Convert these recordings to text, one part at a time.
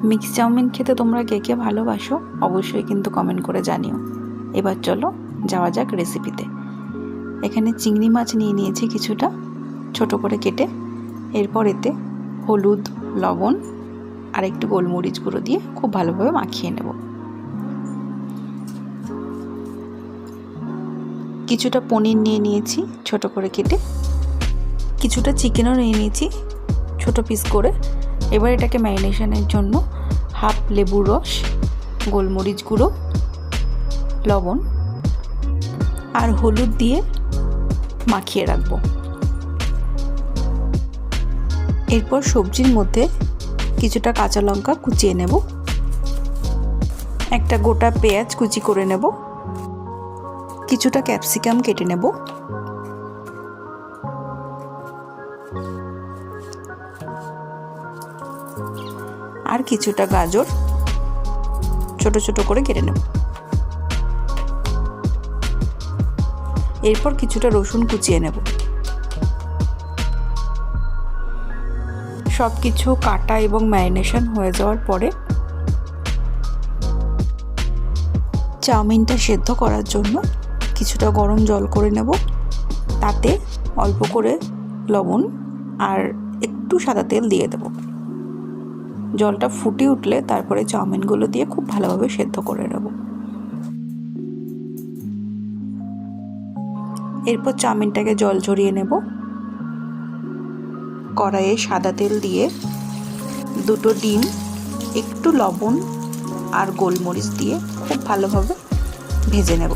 Mix chowmein খেতে তোমরা কে কে ভালোবাসো অবশ্যই কিন্তু কমেন্ট করে জানিও। এবার চলো যাওয়া যাক রেসিপিতে। এখানে চিংড়ি মাছ নিয়ে নিয়েছি কিছুটা ছোট করে কেটে। এরপর এতে হলুদ, লবণ আর একটু গোলমরিচ গুঁড়ো দিয়ে খুব ভালোভাবে মাখিয়ে নেব। কিছুটা পনির নিয়ে নিয়েছি ছোট করে কেটে, কিছুটা চিকেনও নিয়ে নিয়েছি ছোট পিস করে। এবার এটাকে ম্যারিনেশনের জন্য হাফ লেবুর রস, গোলমরিচ গুঁড়ো, লবণ আর হলুদ দিয়ে মাখিয়ে রাখবো। এরপর সবজির মধ্যে কিছুটা কাঁচা লঙ্কা কুচিয়ে নেব, একটা গোটা পেঁয়াজ কুচি করে নেব, কিছুটা ক্যাপসিকাম কেটে নেব, আর কিছুটা গাজর ছোট ছোট করে কেটে নেব। এরপর কিছুটা রসুন কুচিয়ে নেব। সব কিছু কাটা এবং ম্যারিনেশন হয়ে যাওয়ার পরে চাউমিনটা সেদ্ধ করার জন্য কিছুটা গরম জল করে নেব। তাতে অল্প করে লবণ আর একটু সাদা তেল দিয়ে দেব। জলটা ফুটে উঠলে তারপরে চাউমিনগুলো দিয়ে খুব ভালোভাবে সেদ্ধ করে নেব। এরপর চাউমিনটাকে জল ঝরিয়ে নেব। কড়াইয়ে সাদা তেল দিয়ে দুটো ডিম, একটু লবণ আর গোলমরিচ দিয়ে খুব ভালোভাবে ভেজে নেব।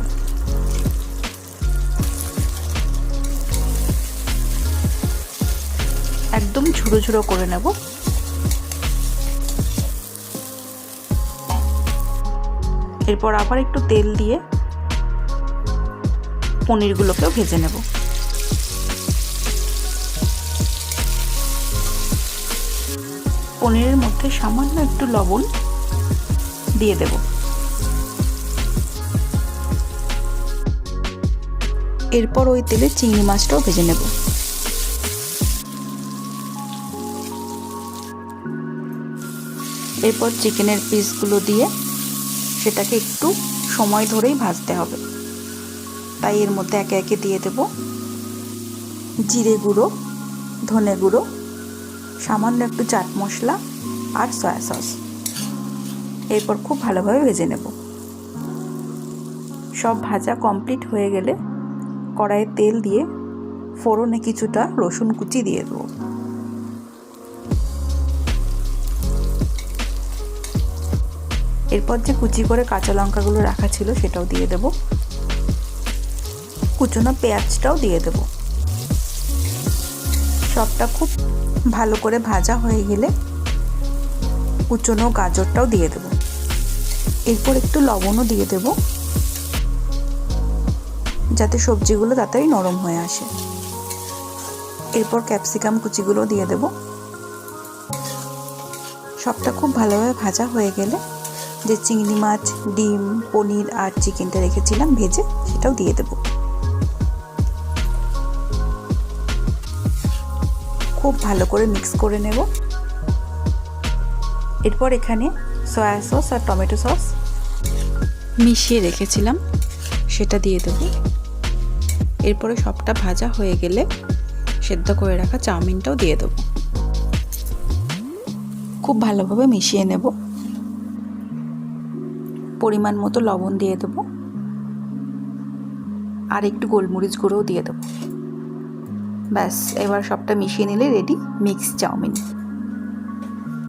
একদম ঝুড়ো ঝুড়ো করে নেব। এরপর আবার একটু তেল দিয়ে পনিরগুলোকেও ভেজে নেব। পনিরের মধ্যে সামান্য একটু লবণ দিয়ে দেব। এরপর ওই তেলে চিংড়ি মাছটাও ভেজে নেব। এরপর চিকেনের পিসগুলো দিয়ে সেটাকে একটু সময় ধরেই ভাজতে হবে। তাই এর মধ্যে একে একে দিয়ে দেব জিরে গুঁড়ো, ধনে গুঁড়ো, সামান্য একটু চাট মশলা আর সয়া সস। এরপর খুব ভালোভাবে ভেজে নেব। সব ভাজা কমপ্লিট হয়ে গেলে কড়াইয়ে তেল দিয়ে ফোড়নে কিছুটা রসুন কুচি দিয়ে দেবো। এরপর যে কুচি করে কাঁচা লঙ্কাগুলো রাখা ছিল সেটাও দিয়ে দেব। কুচনো পেঁয়াজটাও দিয়ে দেব। সবটা খুব ভালো করে ভাজা হয়ে গেলে কুচনো গাজরটাও দিয়ে দেব। এরপর একটু লবণও দিয়ে দেব যাতে সবজিগুলো তাড়াতাড়ি নরম হয়ে আসে। এরপর ক্যাপসিকাম কুচিগুলো দিয়ে দেব। সবটা খুব ভালোভাবে ভাজা হয়ে গেলে যে চিংড়ি মাছ, ডিম, পনির আর চিকেনটা রেখেছিলাম ভেজে সেটাও দিয়ে দেব। খুব ভালো করে মিক্স করে নেব। এরপর এখানে সয়া সস আর টমেটো সস মিশিয়ে রেখেছিলাম সেটা দিয়ে দেব। এরপরে সবটা ভাজা হয়ে গেলে সেদ্ধ করে রাখা চাউমিনটাও দিয়ে দেব। খুব ভালোভাবে মিশিয়ে নেব। পরিমাণ মতো লবণ দিয়ে দেব আর একটু গোলমরিচ গুঁড়োও দিয়ে দেব। ব্যাস, এবার সবটা মিশিয়ে নিলে রেডি মিক্স চাউমিন।